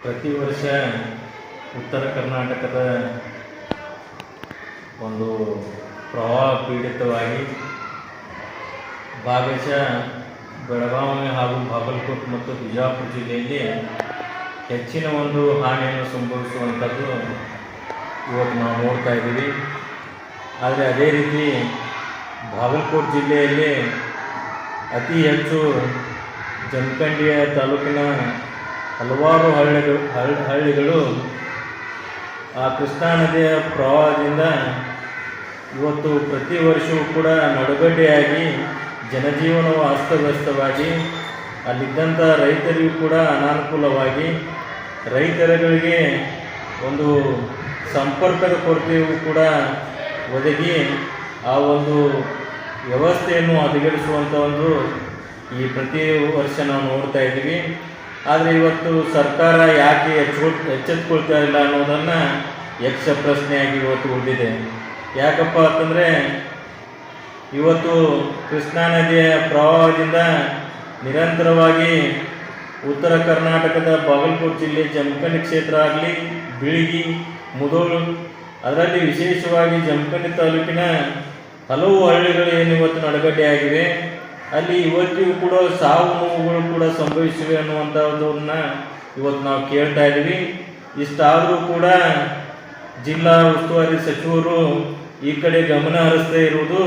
ಪ್ರತಿ ವರ್ಷ ಉತ್ತರ ಕರ್ನಾಟಕದ ಒಂದು ಪ್ರವಾಹ ಪೀಡಿತವಾಗಿ ಭಾಗಶಃ ಬೆಳಗಾವಿ ಹಾಗೂ ಬಾಗಲಕೋಟೆ ಮತ್ತು ಬಿಜಾಪುರ ಜಿಲ್ಲೆಯಲ್ಲಿ ಹೆಚ್ಚಿನ ಒಂದು ಹಾನಿಯನ್ನು ಸಂಭವಿಸುವಂಥದ್ದು ಇವತ್ತು ನಾವು ನೋಡ್ತಾ ಇದ್ದೀವಿ. ಆದರೆ ಅದೇ ರೀತಿ ಬಾಗಲಕೋಟೆ ಜಿಲ್ಲೆಯಲ್ಲಿ ಅತಿ ಹೆಚ್ಚು ಜಮಖಂಡಿಯ ತಾಲೂಕಿನ ಹಲವಾರು ಹಳ್ಳಿಗಳು ಆ ಕೃಷ್ಣಾ ನದಿಯ ಪ್ರವಾಹದಿಂದ ಇವತ್ತು ಪ್ರತಿ ವರ್ಷವೂ ಕೂಡ ನಡುಗಡ್ಡೆಯಾಗಿ ಜನಜೀವನವು ಅಸ್ತವ್ಯಸ್ತವಾಗಿ ಅಲ್ಲಿದ್ದಂಥ ರೈತರಿಗೂ ಕೂಡ ಅನಾನುಕೂಲವಾಗಿ ರೈತರುಗಳಿಗೆ ಒಂದು ಸಂಪರ್ಕದ ಕೊರತೆಯೂ ಕೂಡ ಒದಗಿ ಆ ಒಂದು ವ್ಯವಸ್ಥೆಯನ್ನು ಹದಗೆಡಿಸುವಂಥ ಒಂದು ಈ ಪ್ರತಿ ವರ್ಷ ನಾವು ನೋಡ್ತಾ ಇದ್ದೀವಿ. ಆದರೆ ಇವತ್ತು ಸರ್ಕಾರ ಯಾಕೆ ಎಚ್ಚೆತ್ತುಕೊಳ್ತಾ ಇಲ್ಲ ಅನ್ನೋದನ್ನು ಯಕ್ಷ ಪ್ರಶ್ನೆಯಾಗಿ ಇವತ್ತು ಉಳಿದಿದೆ. ಯಾಕಪ್ಪ ಅಂತಂದರೆ ಇವತ್ತು ಕೃಷ್ಣಾ ನದಿಯ ಪ್ರವಾಹದಿಂದ ನಿರಂತರವಾಗಿ ಉತ್ತರ ಕರ್ನಾಟಕದ ಬಾಗಲಕೋಟೆ ಜಿಲ್ಲೆ ಜಮಖಂಡಿ ಕ್ಷೇತ್ರ ಆಗಲಿ, ಬೀಳಗಿ, ಮುಧೋಳು, ಅದರಲ್ಲಿ ವಿಶೇಷವಾಗಿ ಜಮಖಂಡಿ ತಾಲೂಕಿನ ಹಲವು ಹಳ್ಳಿಗಳು ಏನು ಇವತ್ತು ನಡುಗಡ್ಡೆಯಾಗಿವೆ. ಅಲ್ಲಿ ಇವತ್ತಿಗೂ ಕೂಡ ಸಾವು ನೋವುಗಳು ಕೂಡ ಸಂಭವಿಸಿವೆ ಅನ್ನುವಂಥದ್ದನ್ನ ಇವತ್ತು ನಾವು ಕೇಳ್ತಾ ಇದ್ದೀವಿ. ಇಷ್ಟಾದರೂ ಕೂಡ ಜಿಲ್ಲಾ ಉಸ್ತುವಾರಿ ಸಚಿವರು ಈ ಕಡೆ ಗಮನ ಹರಿಸದೇ ಇರುವುದು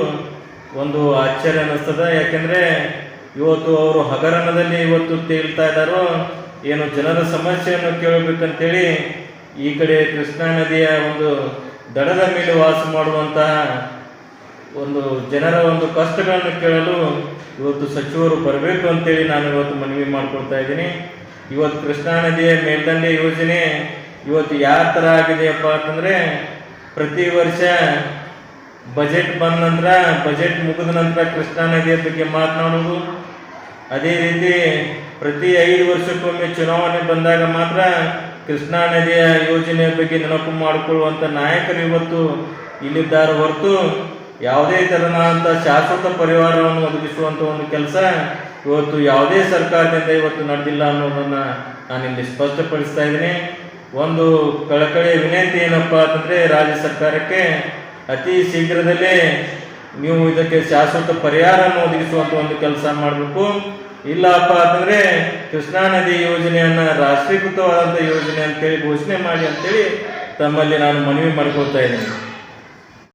ಒಂದು ಆಶ್ಚರ್ಯ ಅನ್ನಿಸ್ತದೆ. ಯಾಕೆಂದರೆ ಇವತ್ತು ಅವರು ಹಗರಣದಲ್ಲಿ ಇವತ್ತು ತೇಲ್ತಾ ಇದ್ದಾರೋ ಏನು ಜನರ ಸಮಸ್ಯೆಯನ್ನು ಕೇಳಬೇಕಂತೇಳಿ ಈ ಕಡೆ ಕೃಷ್ಣಾ ನದಿಯ ಒಂದು ದಡದ ಮೇಲೆ ವಾಸ ಮಾಡುವಂತಹ ಒಂದು ಜನರ ಒಂದು ಕಷ್ಟಗಳನ್ನು ಕೇಳಲು ಇವತ್ತು ಸಚಿವರು ಬರಬೇಕು ಅಂತೇಳಿ ನಾನು ಇವತ್ತು ಮನವಿ ಮಾಡ್ಕೊಳ್ತಾ ಇದ್ದೀನಿ. ಇವತ್ತು ಕೃಷ್ಣಾ ನದಿಯ ಮೇಲ್ದಂಡೆ ಯೋಜನೆ ಇವತ್ತು ಯಾವ ಥರ ಆಗಿದೆಯಪ್ಪ ಅಂತಂದರೆ ಪ್ರತಿ ವರ್ಷ ಬಜೆಟ್ ಬಂದ ನಂತರ, ಬಜೆಟ್ ಮುಗಿದ ನಂತರ ಕೃಷ್ಣಾ ನದಿಯ ಬಗ್ಗೆ ಮಾತನಾಡೋದು, ಅದೇ ರೀತಿ ಪ್ರತಿ 5 ವರ್ಷಕ್ಕೊಮ್ಮೆ ಚುನಾವಣೆ ಬಂದಾಗ ಮಾತ್ರ ಕೃಷ್ಣಾ ನದಿಯ ಯೋಜನೆಯ ಬಗ್ಗೆ ನೆನಪು ಮಾಡಿಕೊಳ್ಳುವಂಥ ನಾಯಕರು ಇವತ್ತು ಇಲ್ಲಿದ್ದಾರೆ ಹೊರತು ಯಾವುದೇ ತೆರನಾದಂಥ ಶಾಶ್ವತ ಪರಿಹಾರವನ್ನು ಒದಗಿಸುವಂಥ ಒಂದು ಕೆಲಸ ಇವತ್ತು ಯಾವುದೇ ಸರ್ಕಾರದಿಂದ ಇವತ್ತು ನಡೆದಿಲ್ಲ ಅನ್ನೋದನ್ನು ನಾನಿಲ್ಲಿ ಸ್ಪಷ್ಟಪಡಿಸ್ತಾ ಇದ್ದೀನಿ. ಒಂದು ಕಳಕಳಿಯ ವಿನಂತಿ ಏನಪ್ಪ ಅಂತಂದರೆ ರಾಜ್ಯ ಸರ್ಕಾರಕ್ಕೆ ಅತಿ ಶೀಘ್ರದಲ್ಲೇ ನೀವು ಇದಕ್ಕೆ ಶಾಶ್ವತ ಪರಿಹಾರವನ್ನು ಒದಗಿಸುವಂಥ ಒಂದು ಕೆಲಸ ಮಾಡಬೇಕು. ಇಲ್ಲಪ್ಪ ಅಂತಂದರೆ ಕೃಷ್ಣಾ ನದಿ ಯೋಜನೆಯನ್ನು ರಾಷ್ಟ್ರೀಕೃತವಾದಂಥ ಯೋಜನೆ ಅಂತೇಳಿ ಘೋಷಣೆ ಮಾಡಿ ಅಂತೇಳಿ ತಮ್ಮಲ್ಲಿ ನಾನು ಮನವಿ ಮಾಡ್ಕೊಳ್ತಾ ಇದ್ದೀನಿ.